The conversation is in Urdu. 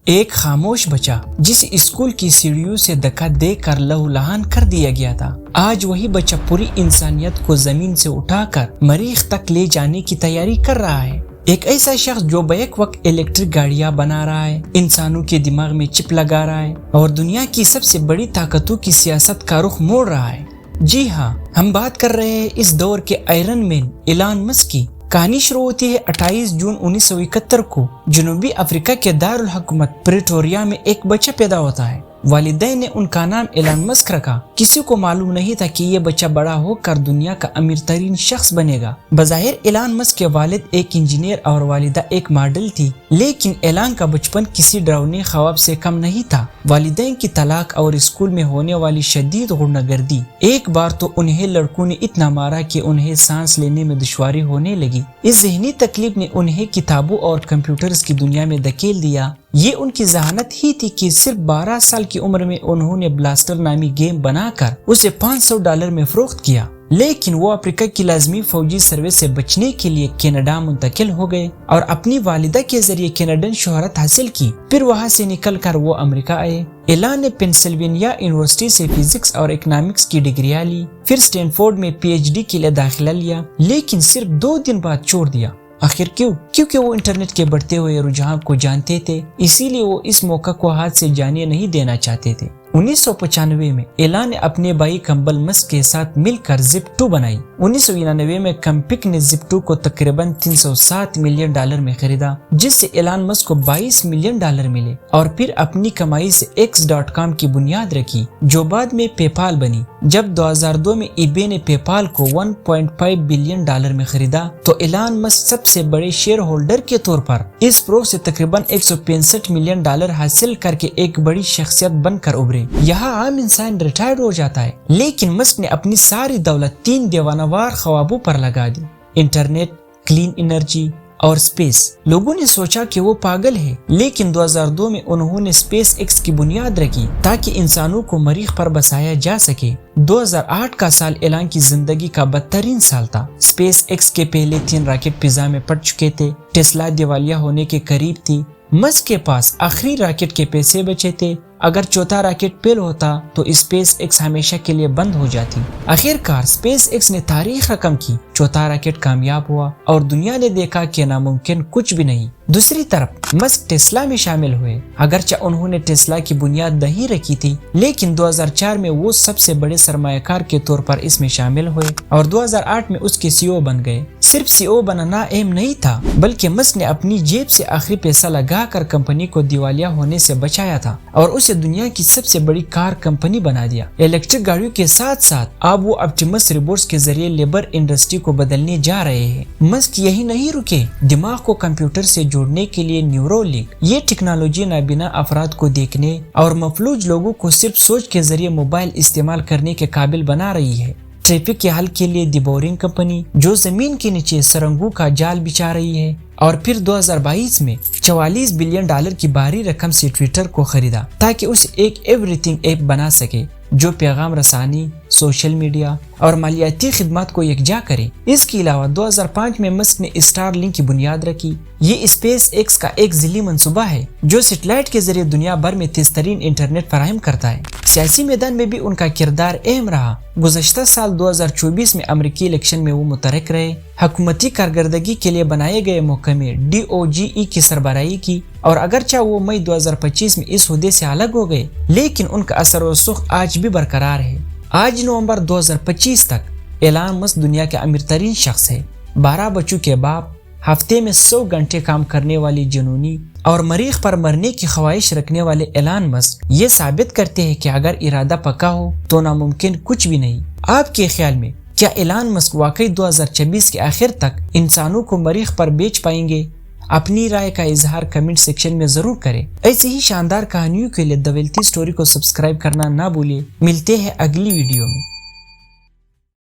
ایک خاموش بچہ جسے اسکول کی سیڑھیوں سے دھکا دے کر لہولہان کر دیا گیا تھا، آج وہی بچہ پوری انسانیت کو زمین سے اٹھا کر مریخ تک لے جانے کی تیاری کر رہا ہے۔ ایک ایسا شخص جو بیک وقت الیکٹرک گاڑیاں بنا رہا ہے، انسانوں کے دماغ میں چپ لگا رہا ہے اور دنیا کی سب سے بڑی طاقتوں کی سیاست کا رخ موڑ رہا ہے۔ جی ہاں، ہم بات کر رہے ہیں اس دور کے آئرن مین ایلان مسک کی۔ کہانی شروع ہوتی ہے 28 جون 1971 کو جنوبی افریقہ کے دارالحکومت پریٹوریا میں ایک بچہ پیدا ہوتا ہے۔ والدین نے ان کا نام ایلان مسک رکھا۔ کسی کو معلوم نہیں تھا کہ یہ بچہ بڑا ہو کر دنیا کا امیر ترین شخص بنے گا۔ بظاہر ایلان مسک کے والد ایک انجینئر اور والدہ ایک ماڈل تھی، لیکن ایلان کا بچپن کسی ڈراؤنے خواب سے کم نہیں تھا۔ والدین کی طلاق اور اسکول میں ہونے والی شدید غنڈہ گردی، ایک بار تو انہیں لڑکوں نے اتنا مارا کہ انہیں سانس لینے میں دشواری ہونے لگی۔ اس ذہنی تکلیف نے انہیں کتابوں اور کمپیوٹرز کی دنیا میں دھکیل دیا۔ یہ ان کی ذہانت ہی تھی کہ صرف 12 سال کی عمر میں انہوں نے بلاسٹر نامی گیم بنا کر اسے $500 میں فروخت کیا۔ لیکن وہ افریقہ کی لازمی فوجی سروس سے بچنے کے لیے کینیڈا منتقل ہو گئے اور اپنی والدہ کے ذریعے کینیڈین شہرت حاصل کی۔ پھر وہاں سے نکل کر وہ امریکہ آئے۔ ایلان نے پینسلوینیا یونیورسٹی سے فزکس اور اکنامکس کی ڈگریاں لی، پھر اسٹینفورڈ میں PhD کے لیے داخلہ لیا، لیکن صرف 2 دن بعد چھوڑ دیا۔ آخر کیوں؟ کیونکہ وہ انٹرنیٹ کے بڑھتے ہوئے رجحان کو جانتے تھے، اسی لیے وہ اس موقع کو ہاتھ سے جانے نہیں دینا چاہتے تھے۔ 1995 میں ایلان نے اپنے بھائی کمبل مسک کے ساتھ مل کر زپ2 بنائی۔ 1999 میں کمپک نے زپ2 کو تقریباً $307 ملین میں خریدا، جس سے ایلان مسک کو $22 ملین ملے، اور پھر اپنی کمائی سے X.com کی بنیاد رکھی، جو بعد میں پے پال بنی۔ جب 2002 میں ای بے نے پے پال کو $1.5 بلین میں خریدا تو ایلان مسک سب سے بڑے شیئر ہولڈر کے طور پر اس فروخت سے تقریباً $165 ملین حاصل کر کے ایک بڑی شخصیت بن کر ابھرے۔ یہاں عام انسان ریٹائرڈ ہو جاتا ہے، لیکن مسک نے اپنی ساری دولت 3 دیوانہ وار خوابوں پر لگا دی: انٹرنیٹ، کلین انرجی اور سپیس۔ لوگوں نے سوچا کہ وہ پاگل ہے، لیکن 2002 میں انہوں نے سپیس ایکس کی بنیاد رکھی تاکہ انسانوں کو مریخ پر بسایا جا سکے۔ 2008 کا سال ایلان کی زندگی کا بدترین سال تھا۔ سپیس ایکس کے پہلے 3 راکٹ فضا میں پڑ چکے تھے، ٹیسلا دیوالیہ ہونے کے قریب تھی، مسک کے پاس آخری راکٹ کے پیسے بچے تھے۔ اگر چوتھا راکٹ فیل ہوتا تو اسپیس ایکس ہمیشہ کے لیے بند ہو جاتی۔ آخر کار اسپیس ایکس نے تاریخ رقم کی، چوتھا راکٹ کامیاب ہوا اور دنیا نے دیکھا کہ ناممکن کچھ بھی نہیں۔ دوسری طرف مسک ٹیسلا میں شامل ہوئے۔ اگرچہ انہوں نے ٹیسلا کی بنیاد نہیں رکھی تھی، لیکن 2004 میں وہ سب سے بڑے سرمایہ کار کے طور پر اس میں شامل ہوئے اور 2008 میں اس کے CEO بن گئے۔ صرف CEO بننا اہم نہیں تھا، بلکہ مسک نے اپنی جیب سے آخری پیسہ لگا کر کمپنی کو دیوالیہ ہونے سے بچایا تھا اور اسے دنیا کی سب سے بڑی کار کمپنی بنا دیا۔ الیکٹرک گاڑیوں کے ساتھ ساتھ اب وہ آپٹیمس روبوٹس کے ذریعے لیبر انڈسٹری کو بدلنے جا رہے ہیں۔ مسک یہی نہیں رکے، دماغ کو کمپیوٹر سے جوڑنے کے لیے نیورو لنک، یہ ٹیکنالوجی نابینا افراد کو دیکھنے اور مفلوج لوگوں کو صرف سوچ کے ذریعے موبائل استعمال کرنے کے قابل بنا رہی ہے۔ ٹریفک کے حل کے لیے دی بورنگ کمپنی، جو زمین کے نیچے سرنگوں کا جال بچھا رہی ہے، اور پھر 2022 میں $44 بلین کی بھاری رقم سے ٹویٹر کو خریدا تاکہ اسے ایک ایوری تھنگ ایپ بنا سکے جو پیغام رسانی، سوشل میڈیا اور مالیاتی خدمات کو یکجا کرے۔ اس کے علاوہ 2005 میں مسک نے اسٹار لنک کی بنیاد رکھی۔ یہ اسپیس ایکس کا ایک ذیلی منصوبہ ہے جو سیٹلائٹ کے ذریعے دنیا بھر میں تیز ترین انٹرنیٹ فراہم کرتا ہے۔ سیاسی میدان میں بھی ان کا کردار اہم رہا۔ گزشتہ سال 2024 میں امریکی الیکشن میں وہ متحرک رہے، حکومتی کارکردگی کے لیے بنائے گئے محکمے DOGE کی سربراہی کی، اور اگرچہ وہ مئی 2025 میں اس عہدے سے الگ ہو گئے، لیکن ان کا اثر و رسوخ آج بھی برقرار ہے۔ آج نومبر 2025 تک ایلان مسک دنیا کے امیر ترین شخص ہے۔ 12 بچوں کے باپ، ہفتے میں 100 گھنٹے کام کرنے والی جنونی اور مریخ پر مرنے کی خواہش رکھنے والے ایلان مسک یہ ثابت کرتے ہیں کہ اگر ارادہ پکا ہو تو ناممکن کچھ بھی نہیں۔ آپ کے خیال میں کیا ایلان مسک واقعی 2026 کے آخر تک انسانوں کو مریخ پر بیچ پائیں گے؟ اپنی رائے کا اظہار کمنٹ سیکشن میں ضرور کریں۔ ایسی ہی شاندار کہانیوں کے لیے دی ویلتھی سٹوری کو سبسکرائب کرنا نہ بھولیں۔ ملتے ہیں اگلی ویڈیو میں۔